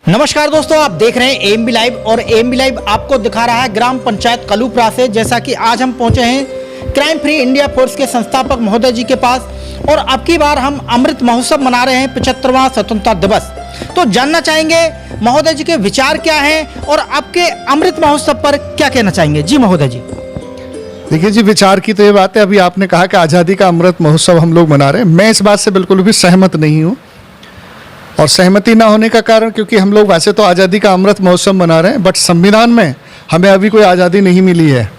नमस्कार दोस्तों, आप देख रहे हैं एएमबी लाइव और एएमबी लाइव आपको दिखा रहा है ग्राम पंचायत कलूपरा से। जैसा कि आज हम पहुंचे हैं क्राइम फ्री इंडिया फोर्स के संस्थापक महोदय जी के पास और अब की बार हम अमृत महोत्सव मना रहे हैं 75वां स्वतंत्रता दिवस। तो जानना चाहेंगे महोदय जी के विचार क्या हैं और आपके अमृत महोत्सव पर क्या कहना चाहेंगे। जी महोदय जी। देखिए जी, विचार की तो ये बात है, अभी आपने कहा कि आज़ादी का अमृत महोत्सव हम लोग मना रहे हैं। मैं इस बात से बिल्कुल भी सहमत नहीं हूँ और सहमति ना होने का कारण क्योंकि हम लोग वैसे तो आज़ादी का अमृत महोत्सव मना रहे हैं, बट संविधान में हमें अभी कोई आज़ादी नहीं मिली है।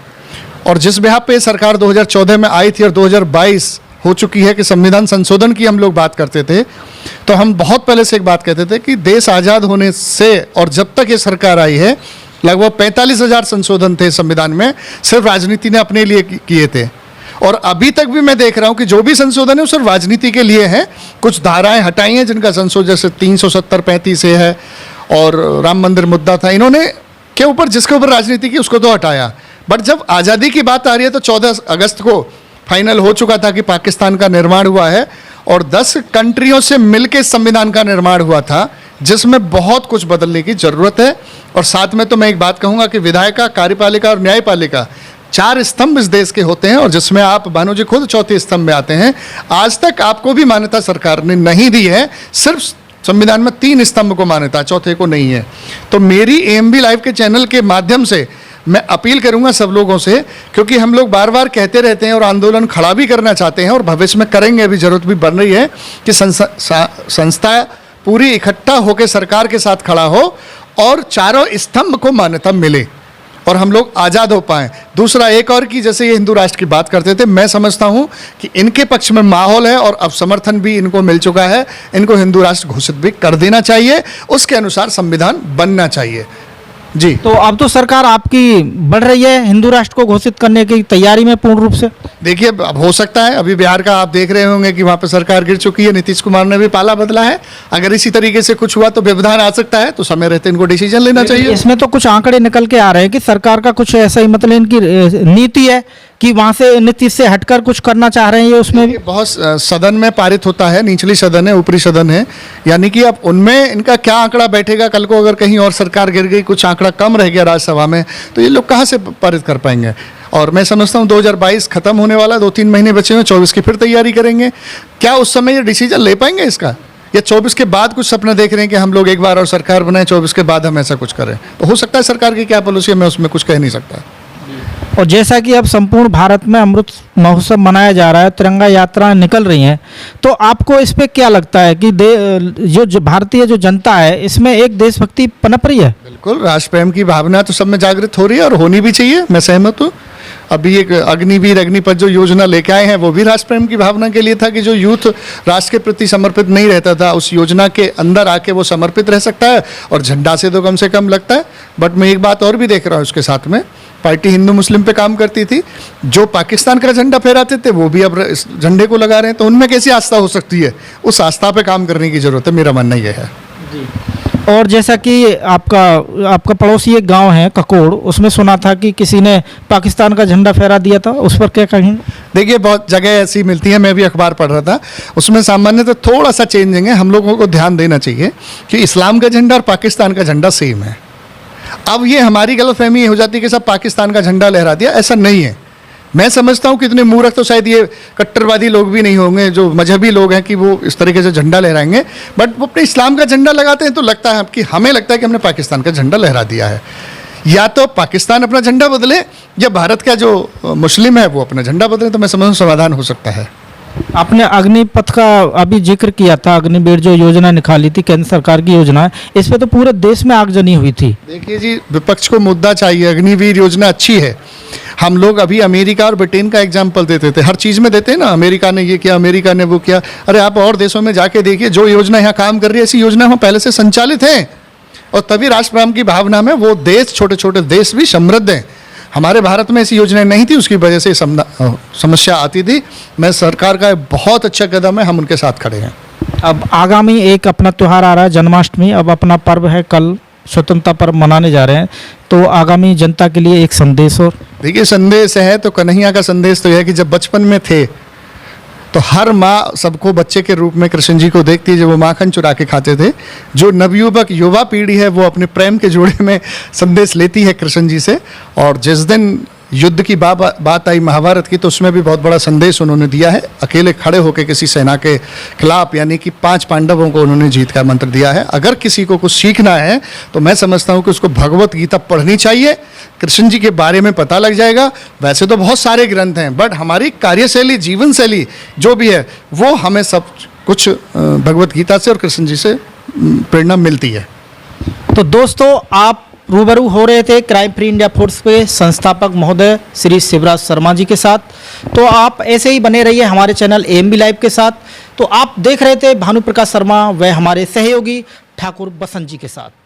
और जिस बिहार पे सरकार 2014 में आई थी और 2022 हो चुकी है कि संविधान संशोधन की हम लोग बात करते थे, तो हम बहुत पहले से एक बात कहते थे कि देश आज़ाद होने से और जब तक ये सरकार आई है लगभग 45,000 संशोधन थे संविधान में, सिर्फ राजनीति ने अपने लिए किए थे। और अभी तक भी मैं देख रहा हूं कि जो भी संशोधन है वो सिर्फ राजनीति के लिए है। कुछ धाराएं हटाई हैं जिनका संशोधन जैसे 370-35 से है और राम मंदिर मुद्दा था, इन्होंने के ऊपर जिसके ऊपर राजनीति की उसको तो हटाया। बट जब आज़ादी की बात आ रही है तो 14 अगस्त को फाइनल हो चुका था कि पाकिस्तान का निर्माण हुआ है और 10 कंट्रियों से मिलकर संविधान का निर्माण हुआ था, जिसमें बहुत कुछ बदलने की ज़रूरत है। और साथ में तो मैं एक बात कहूँगा कि विधायिका, कार्यपालिका और न्यायपालिका 4 स्तंभ इस देश के होते हैं और जिसमें आप भानु जी खुद चौथे स्तंभ में आते हैं। आज तक आपको भी मान्यता सरकार ने नहीं दी है, सिर्फ संविधान में 3 स्तंभ को मान्यता, चौथे को नहीं है। तो मेरी एएमबी लाइव के चैनल के माध्यम से मैं अपील करूंगा सब लोगों से, क्योंकि हम लोग बार बार कहते रहते हैं और आंदोलन खड़ा भी करना चाहते हैं और भविष्य में करेंगे, अभी जरूरत भी बन रही है कि संस्था पूरी इकट्ठा होकर सरकार के साथ खड़ा हो और चारों स्तंभ को मान्यता मिले और हम लोग आज़ाद हो पाएं। दूसरा एक और कि जैसे ये हिंदू राष्ट्र की बात करते थे, मैं समझता हूं कि इनके पक्ष में माहौल है और अब समर्थन भी इनको मिल चुका है। इनको हिंदू राष्ट्र घोषित भी कर देना चाहिए, उसके अनुसार संविधान बनना चाहिए। जी, तो अब तो सरकार आपकी बढ़ रही है हिंदू राष्ट्र को घोषित करने की तैयारी में पूर्ण रूप से। देखिए अब हो सकता है, अभी बिहार का आप देख रहे होंगे कि वहाँ पे सरकार गिर चुकी है, नीतीश कुमार ने भी पाला बदला है। अगर इसी तरीके से कुछ हुआ तो व्यवधान आ सकता है, तो समय रहते इनको डिसीजन लेना चाहिए। इसमें तो कुछ आंकड़े निकल के आ रहे हैं कि सरकार का कुछ ऐसा ही मतलब इनकी नीति है कि वहाँ से नीति से हटकर कुछ करना चाह रहे हैं। ये उसमें भी बहुत सदन में पारित होता है, निचली सदन है, ऊपरी सदन है, यानी कि अब उनमें इनका क्या आंकड़ा बैठेगा कल को अगर कहीं और सरकार गिर गई, कुछ आंकड़ा कम रह गया राज्यसभा में, तो ये लोग कहाँ से पारित कर पाएंगे। और मैं समझता हूँ 2022 खत्म होने वाला, 2-3 महीने बचे हुए, 24 की फिर तैयारी करेंगे। क्या उस समय ये डिसीजन ले पाएंगे इसका, या 24 के बाद कुछ सपना देख रहे हैं कि हम लोग एक बार और सरकार बनाएं, 24 के बाद हम ऐसा कुछ करें। तो हो सकता है सरकार की क्या पॉलिसी है, मैं उसमें कुछ कह नहीं सकता। और जैसा कि अब संपूर्ण भारत में अमृत महोत्सव मनाया जा रहा है, तिरंगा यात्रा निकल रही हैं, तो आपको इस पे क्या लगता है कि जो भारतीय जो जनता है इसमें एक देशभक्ति पनप रही है? बिल्कुल, राष्ट्र प्रेम की भावना तो सब में जागृत हो रही है और होनी भी चाहिए, मैं सहमत हूँ। अभी एक अग्निवीर अग्निपथ जो योजना लेके आए हैं वो भी राष्ट्र प्रेम की भावना के लिए था कि जो यूथ राष्ट्र के प्रति समर्पित नहीं रहता था उस योजना के अंदर आके वो समर्पित रह सकता है और झंडा से तो कम से कम लगता है। बट मैं एक बात और भी देख रहा हूँ, उसके साथ में पार्टी हिंदू मुस्लिम पे काम करती थी, जो पाकिस्तान का झंडा फहराते थे वो भी अब इस झंडे को लगा रहे हैं, तो उनमें कैसी आस्था हो सकती है। उस आस्था पे काम करने की जरूरत है, मेरा मानना यह है। और जैसा कि आपका पड़ोसी एक गांव है ककोड़, उसमें सुना था कि किसी ने पाकिस्तान का झंडा फहरा दिया था, उस पर क्या कहेंगे? देखिए बहुत जगह ऐसी मिलती है, मैं भी अखबार पढ़ रहा था, उसमें सामान्य तो थोड़ा सा चेंजिंग है। हम लोगों को ध्यान देना चाहिए कि इस्लाम का झंडा और पाकिस्तान का झंडा सेम है। अब ये हमारी गलतफहमी हो जाती है कि सब पाकिस्तान का झंडा लहरा दिया, ऐसा नहीं है। मैं समझता हूँ कि इतने मूर्ख तो शायद ये कट्टरवादी लोग भी नहीं होंगे, जो मजहबी लोग हैं, कि वो इस तरीके से झंडा लहराएंगे। बट वो अपने इस्लाम का झंडा लगाते हैं तो लगता है कि हमें लगता है कि हमने पाकिस्तान का झंडा लहरा दिया है। या तो पाकिस्तान अपना झंडा बदले या भारत का जो मुस्लिम है वो अपना झंडा बदले, तो मैं समझता हूँ समाधान हो सकता है। आपने अग्निपथ का अभी जिक्र किया था, अग्निवीर जो योजना निकाली थी केंद्र सरकार की योजना है, इस पे तो पूरे देश में आगजनी हुई थी। देखिए जी, विपक्ष को मुद्दा चाहिए। अग्निवीर योजना अच्छी है। हम लोग अभी अमेरिका और ब्रिटेन का एग्जाम्पल देते थे, हर चीज़ में देते हैं ना, अमेरिका ने ये किया, अमेरिका ने वो किया। अरे आप और देशों में जाके देखिए, जो योजना यहाँ काम कर रही है ऐसी योजना वहाँ पहले से संचालित है और तभी राष्ट्र प्रेम की भावना में वो देश, छोटे छोटे देश भी समृद्ध हैं। हमारे भारत में ऐसी योजनाएं नहीं थी, उसकी वजह से समस्या आती थी। मैं सरकार का बहुत अच्छा कदम है, हम उनके साथ खड़े हैं। अब आगामी एक अपना त्यौहार आ रहा है जन्माष्टमी, अब अपना पर्व है, कल स्वतंत्रता पर्व मनाने जा रहे हैं, तो आगामी जनता के लिए एक संदेश। और देखिए संदेश है तो कन्हैया का संदेश तो यह है कि जब बचपन में थे तो हर माँ सबको बच्चे के रूप में कृष्ण जी को देखती है, जब वो माखन चुरा के खाते थे। जो नवयुवक युवा पीढ़ी है वो अपने प्रेम के जोड़े में संदेश लेती है कृष्ण जी से। और जिस दिन युद्ध की बात आई महाभारत की, तो उसमें भी बहुत बड़ा संदेश उन्होंने दिया है। अकेले खड़े होकर किसी सेना के खिलाफ, यानी कि 5 पांडवों को उन्होंने जीत का मंत्र दिया है। अगर किसी को कुछ सीखना है तो मैं समझता हूँ कि उसको भगवत गीता पढ़नी चाहिए, कृष्ण जी के बारे में पता लग जाएगा। वैसे तो बहुत सारे ग्रंथ हैं, बट हमारी कार्यशैली, जीवन शैली जो भी है वो हमें सब कुछ भगवत गीता से और कृष्ण जी से प्रेरणा मिलती है। तो दोस्तों, आप रूबरू हो रहे थे क्राइम फ्री इंडिया फोर्स के संस्थापक महोदय श्री शिवराज शर्मा जी के साथ। तो आप ऐसे ही बने रहिए हमारे चैनल AMB लाइव के साथ। तो आप देख रहे थे भानु प्रकाश शर्मा व हमारे सहयोगी ठाकुर बसंत जी के साथ।